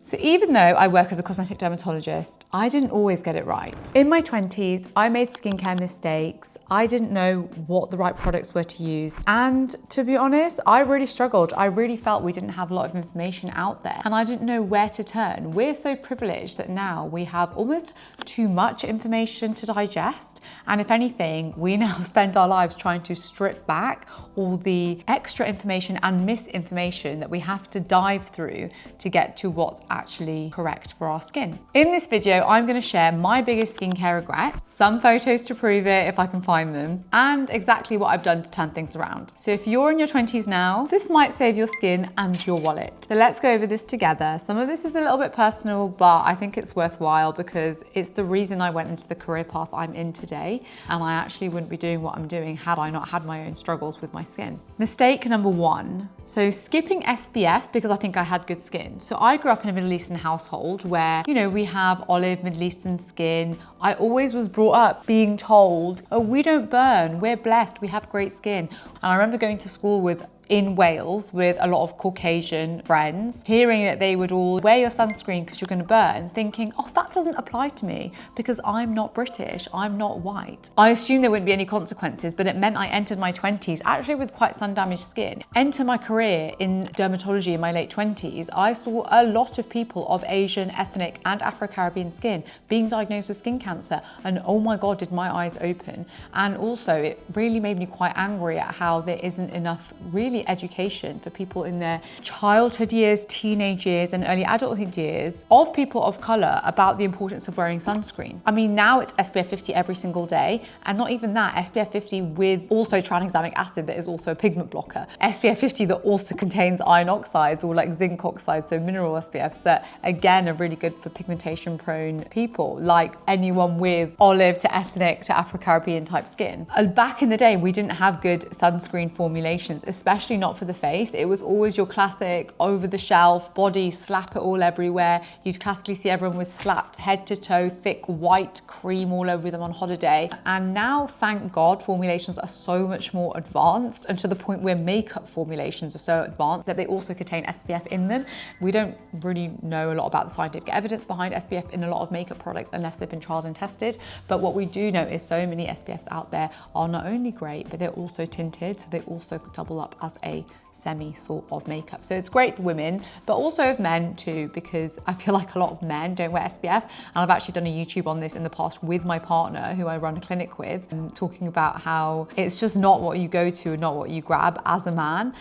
So even though I work as a cosmetic dermatologist, I didn't always get it right. In my 20s, I made skincare mistakes. I didn't know what the right products were to use. And to be honest, I really struggled. I really felt we didn't have a lot of information out there and I didn't know where to turn. We're so privileged that now we have almost too much information to digest. And if anything, we now spend our lives trying to strip back all the extra information and misinformation that we have to dive through to get to what's actually correct for our skin. In this video, I'm going to share my biggest skincare regret, some photos to prove it if I can find them, and exactly what I've done to turn things around. So if you're in your 20s now, this might save your skin and your wallet. So let's go over this together. Some of this is a little bit personal, but I think it's worthwhile because it's the reason I went into the career path I'm in today, and I actually wouldn't be doing what I'm doing had I not had my own struggles with my skin. Mistake number one. So skipping SPF because I think I had good skin. So I grew up in a Middle Eastern household where, you know, we have olive Middle Eastern skin. I always was brought up being told, oh, we don't burn, we're blessed, we have great skin. And I remember going to school in Wales with a lot of Caucasian friends, hearing that they would all wear your sunscreen because you're going to burn, thinking, oh, that doesn't apply to me because I'm not British, I'm not white. I assumed there wouldn't be any consequences, but it meant I entered my 20s actually with quite sun-damaged skin. Enter my career in dermatology in my late 20s, I saw a lot of people of Asian, ethnic and Afro-Caribbean skin being diagnosed with skin cancer, and oh my God, did my eyes open. And also it really made me quite angry at how there isn't enough really education for people in their childhood years, teenage years and early adulthood years of people of color about the importance of wearing sunscreen. I mean, now it's SPF 50 every single day, and not even that, SPF 50 with also tranexamic acid that is also a pigment blocker. SPF 50 that also contains iron oxides or like zinc oxides, so mineral SPFs that again are really good for pigmentation prone people, like anyone with olive to ethnic to Afro-Caribbean type skin. Back in the day, we didn't have good sunscreen formulations, especially not for the face. It was always your classic over the shelf body, slap it all everywhere. You'd classically see everyone with slapped head to toe, thick white cream all over them on holiday. And now, thank God, formulations are so much more advanced, and to the point where makeup formulations are so advanced that they also contain SPF in them. We don't really know a lot about the scientific evidence behind SPF in a lot of makeup products unless they've been trialed and tested. But what we do know is so many SPFs out there are not only great, but they're also tinted, so they also double up as a semi sort of makeup. So it's great for women, but also of men too, because I feel like a lot of men don't wear SPF. And I've actually done a YouTube on this in the past with my partner who I run a clinic with, talking about how it's just not what you go to and not what you grab as a man.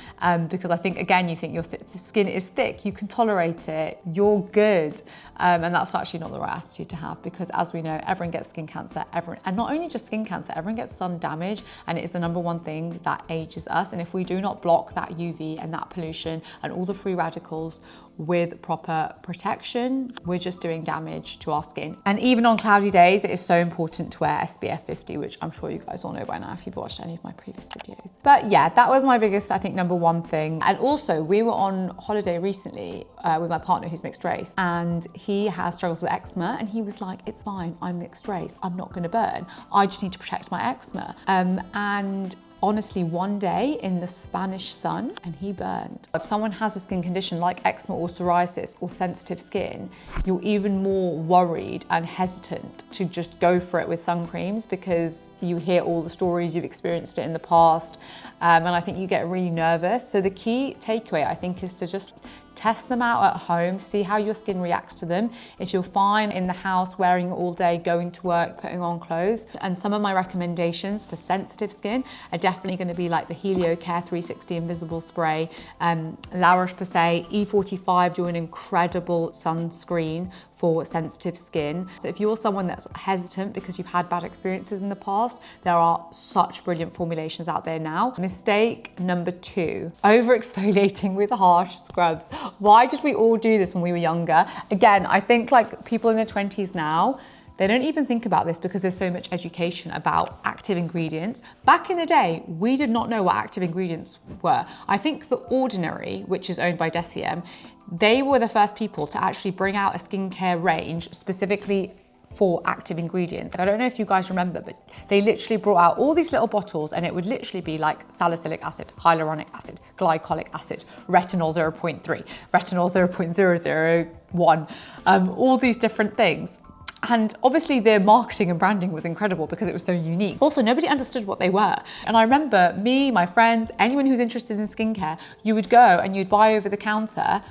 Because I think, again, you think your skin is thick, you can tolerate it, you're good. And that's actually not the right attitude to have, because as we know, everyone gets skin cancer, and not only just skin cancer, everyone gets sun damage, and it is the number one thing that ages us. And if we do not block that UV and that pollution and all the free radicals with proper protection, we're just doing damage to our skin. And even on cloudy days, it is so important to wear SPF 50, which I'm sure you guys all know by now if you've watched any of my previous videos. But yeah, that was my biggest, I think, number one thing. And also, we were on holiday recently with my partner who's mixed race, and he has struggles with eczema, and he was like, it's fine, I'm mixed race, I'm not gonna burn, I just need to protect my eczema. And honestly, one day in the Spanish sun and he burned. If someone has a skin condition like eczema or psoriasis or sensitive skin, you're even more worried and hesitant to just go for it with sun creams because you hear all the stories, you've experienced it in the past, and I think you get really nervous. So the key takeaway, I think, is to just test them out at home, see how your skin reacts to them. If you're fine in the house, wearing it all day, going to work, putting on clothes. And some of my recommendations for sensitive skin are definitely going to be like the Helio Care 360 Invisible Spray, La Roche-Posay, E45 do an incredible sunscreen for sensitive skin. So if you're someone that's hesitant because you've had bad experiences in the past, there are such brilliant formulations out there now. Mistake number two, over-exfoliating with harsh scrubs. Why did we all do this when we were younger? Again, I think like people in their 20s now, they don't even think about this because there's so much education about active ingredients. Back in the day, we did not know what active ingredients were. I think The Ordinary, which is owned by Deciem, they were the first people to actually bring out a skincare range specifically for active ingredients. I don't know if you guys remember, but they literally brought out all these little bottles and it would literally be like salicylic acid, hyaluronic acid, glycolic acid, retinol 0.3, retinol 0.001, all these different things. And obviously their marketing and branding was incredible because it was so unique. Also, nobody understood what they were. And I remember me, my friends, anyone who's interested in skincare, you would go and you'd buy over the counter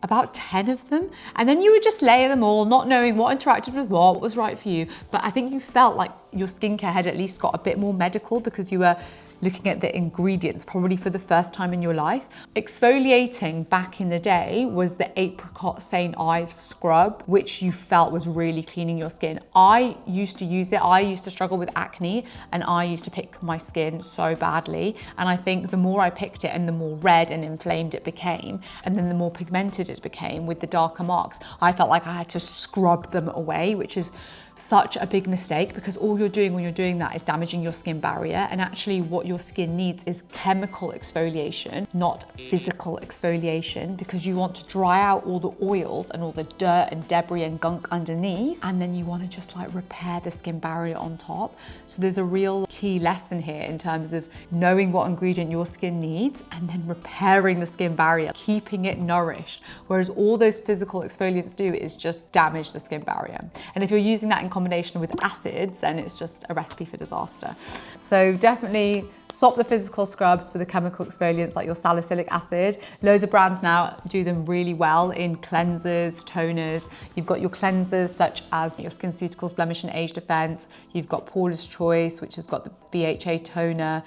about 10 of them. And then you would just layer them all, not knowing what interacted with what was right for you. But I think you felt like your skincare had at least got a bit more medical because you were looking at the ingredients probably for the first time in your life. Exfoliating back in the day was the apricot St. Ives scrub, which you felt was really cleaning your skin. I used to use it. I used to struggle with acne and I used to pick my skin so badly. And I think the more I picked it and the more red and inflamed it became, and then the more pigmented it became with the darker marks, I felt like I had to scrub them away, which is such a big mistake because all you're doing when you're doing that is damaging your skin barrier. And actually what your skin needs is chemical exfoliation, not physical exfoliation, because you want to dry out all the oils and all the dirt and debris and gunk underneath. And then you want to just like repair the skin barrier on top. So there's a real key lesson here in terms of knowing what ingredient your skin needs and then repairing the skin barrier, keeping it nourished. Whereas all those physical exfoliants do is just damage the skin barrier. And if you're using that in combination with acids, then it's just a recipe for disaster. So definitely swap the physical scrubs for the chemical exfoliants like your salicylic acid. Loads of brands now do them really well in cleansers, toners. You've got your cleansers such as your SkinCeuticals Blemish and Age Defense. You've got Paula's Choice, which has got the BHA toner,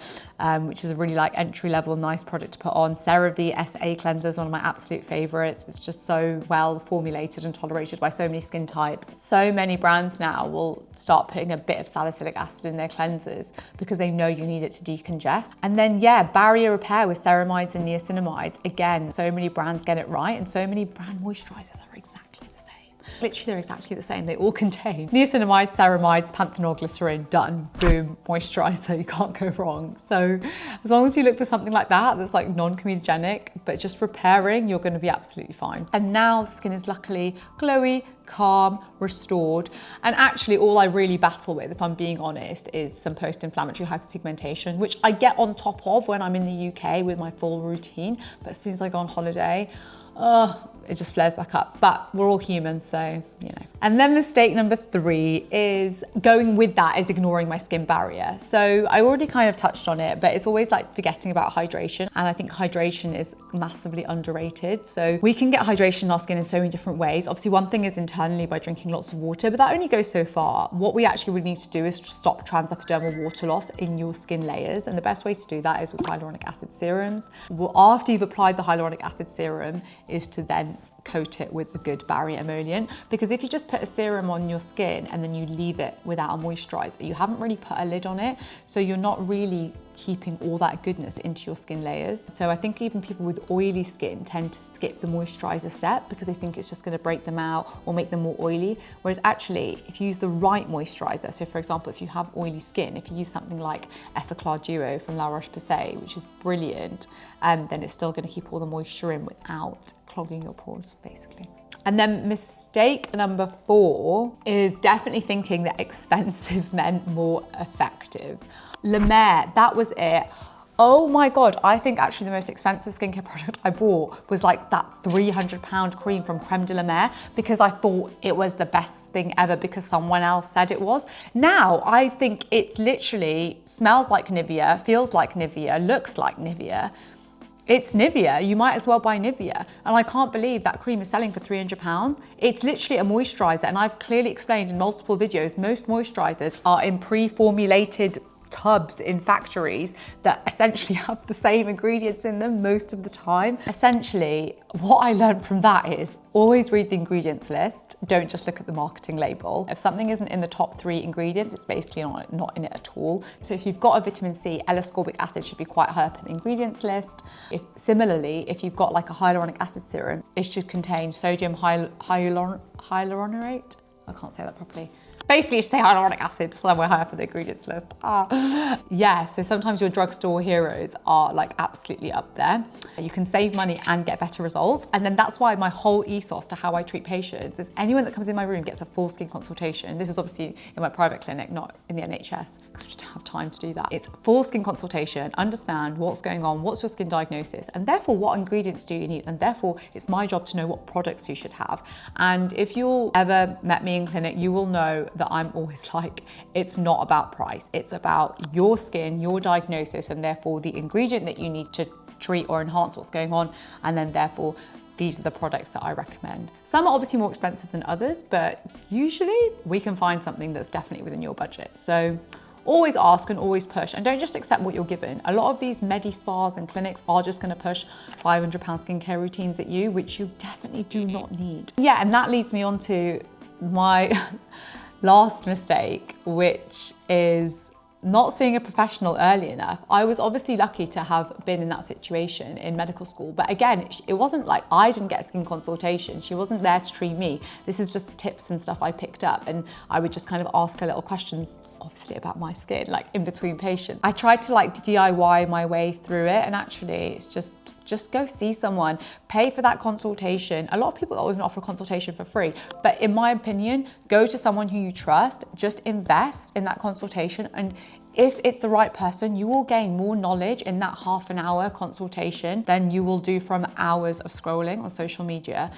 which is a really like entry level, nice product to put on. CeraVe SA cleanser is one of my absolute favorites. It's just so well formulated and tolerated by so many skin types. So many brands now will start putting a bit of salicylic acid in their cleansers because they know you need it to decongest. And then yeah, barrier repair with ceramides and niacinamides. Again, so many brands get it right and so many brand moisturizers are exactly the same. Literally, they're exactly the same. They all contain niacinamide, ceramides, panthenol glycerin, done, boom, moisturizer, you can't go wrong. So as long as you look for something like that, that's like non-comedogenic, but just repairing, you're gonna be absolutely fine. And now the skin is luckily glowy, calm, restored. And actually all I really battle with, if I'm being honest, is some post-inflammatory hyperpigmentation, which I get on top of when I'm in the UK with my full routine. But as soon as I go on holiday, it just flares back up, but we're all human, so, you know. And then mistake number 3 is going with that is ignoring my skin barrier. So I already kind of touched on it, but it's always like forgetting about hydration. And I think hydration is massively underrated. So we can get hydration in our skin in so many different ways. Obviously one thing is internally by drinking lots of water, but that only goes so far. What we actually really need to do is stop transepidermal water loss in your skin layers. And the best way to do that is with hyaluronic acid serums. Well, after you've applied the hyaluronic acid serum is to then coat it with a good barrier emollient, because if you just put a serum on your skin and then you leave it without a moisturizer, you haven't really put a lid on it, so you're not really keeping all that goodness into your skin layers. So I think even people with oily skin tend to skip the moisturizer step because they think it's just going to break them out or make them more oily, whereas actually if you use the right moisturizer, so for example if you have oily skin, if you use something like Effaclar Duo from La Roche-Posay, which is brilliant, then it's still going to keep all the moisture in without clogging your pores basically. And then mistake number 4 is definitely thinking that expensive meant more effective. La Mer, that was it. Oh my God, I think actually the most expensive skincare product I bought was like that £300 cream from Creme de la Mer because I thought it was the best thing ever because someone else said it was. Now I think it's literally smells like Nivea, feels like Nivea, looks like Nivea. It's Nivea, you might as well buy Nivea. And I can't believe that cream is selling for £300. It's literally a moisturizer, and I've clearly explained in multiple videos, most moisturizers are in pre-formulated tubs in factories that essentially have the same ingredients in them most of the time. Essentially, what I learned from that is always read the ingredients list. Don't just look at the marketing label. If something isn't in the top 3 ingredients, it's basically not in it at all. So if you've got a vitamin C, L-ascorbic acid should be quite high up in the ingredients list. Similarly, if you've got like a hyaluronic acid serum, it should contain sodium hyaluronate. I can't say that properly. Basically, you say hyaluronic acid somewhere higher for the ingredients list. Yeah, so sometimes your drugstore heroes are like absolutely up there. You can save money and get better results. And then that's why my whole ethos to how I treat patients is anyone that comes in my room gets a full skin consultation. This is obviously in my private clinic, not in the NHS, because we just don't have time to do that. It's full skin consultation, understand what's going on, what's your skin diagnosis, and therefore what ingredients do you need? And therefore it's my job to know what products you should have. And if you've ever met me in clinic, you will know that I'm always like, it's not about price. It's about your skin, your diagnosis, and therefore the ingredient that you need to treat or enhance what's going on. And then therefore, these are the products that I recommend. Some are obviously more expensive than others, but usually we can find something that's definitely within your budget. So always ask and always push, and don't just accept what you're given. A lot of these medi spas and clinics are just gonna push £500 skincare routines at you, which you definitely do not need. Yeah, and that leads me on to my last mistake, which is not seeing a professional early enough. I was obviously lucky to have been in that situation in medical school, but again, it wasn't like I didn't get a skin consultation. She wasn't there to treat me. This is just tips and stuff I picked up, and I would just kind of ask her little questions, obviously about my skin, like in between patients. I tried to like DIY my way through it, and actually it's just go see someone, pay for that consultation. A lot of people don't even offer a consultation for free, but in my opinion, go to someone who you trust, just invest in that consultation, and if it's the right person, you will gain more knowledge in that half an hour consultation than you will do from hours of scrolling on social media.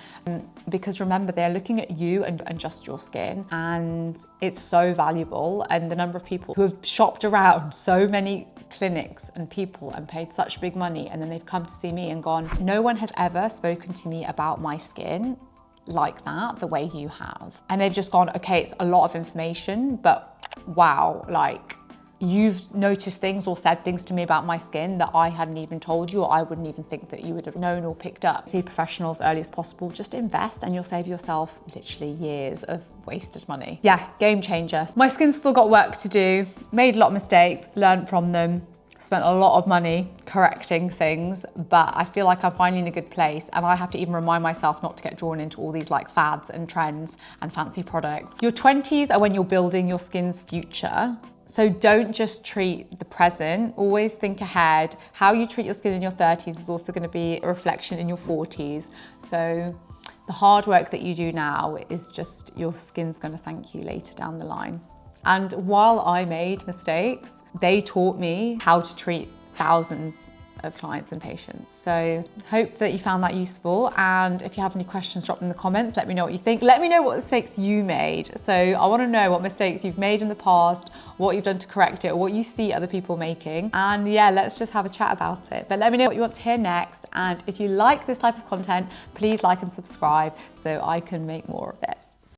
Because remember, they're looking at you and just your skin, and it's so valuable. And the number of people who have shopped around so many clinics and people and paid such big money, and then they've come to see me and gone, no one has ever spoken to me about my skin like that, the way you have. And they've just gone, okay, it's a lot of information, but wow, like, you've noticed things or said things to me about my skin that I hadn't even told you, or I wouldn't even think that you would have known or picked up. See professionals early as possible, just invest and you'll save yourself literally years of wasted money. Yeah, game changer. My skin's still got work to do, made a lot of mistakes, learned from them, spent a lot of money correcting things, but I feel like I'm finally in a good place, and I have to even remind myself not to get drawn into all these like fads and trends and fancy products. Your 20s are when you're building your skin's future. So don't just treat the present, always think ahead. How you treat your skin in your 30s is also going to be a reflection in your 40s. So the hard work that you do now is just, your skin's going to thank you later down the line. And while I made mistakes, they taught me how to treat thousands of clients and patients. So hope that you found that useful. And if you have any questions, drop them in the comments. Let me know what you think. Let me know what mistakes you made. So I want to know what mistakes you've made in the past, what you've done to correct it, or what you see other people making. And yeah, let's just have a chat about it. But let me know what you want to hear next. And if you like this type of content, please like and subscribe so I can make more of it.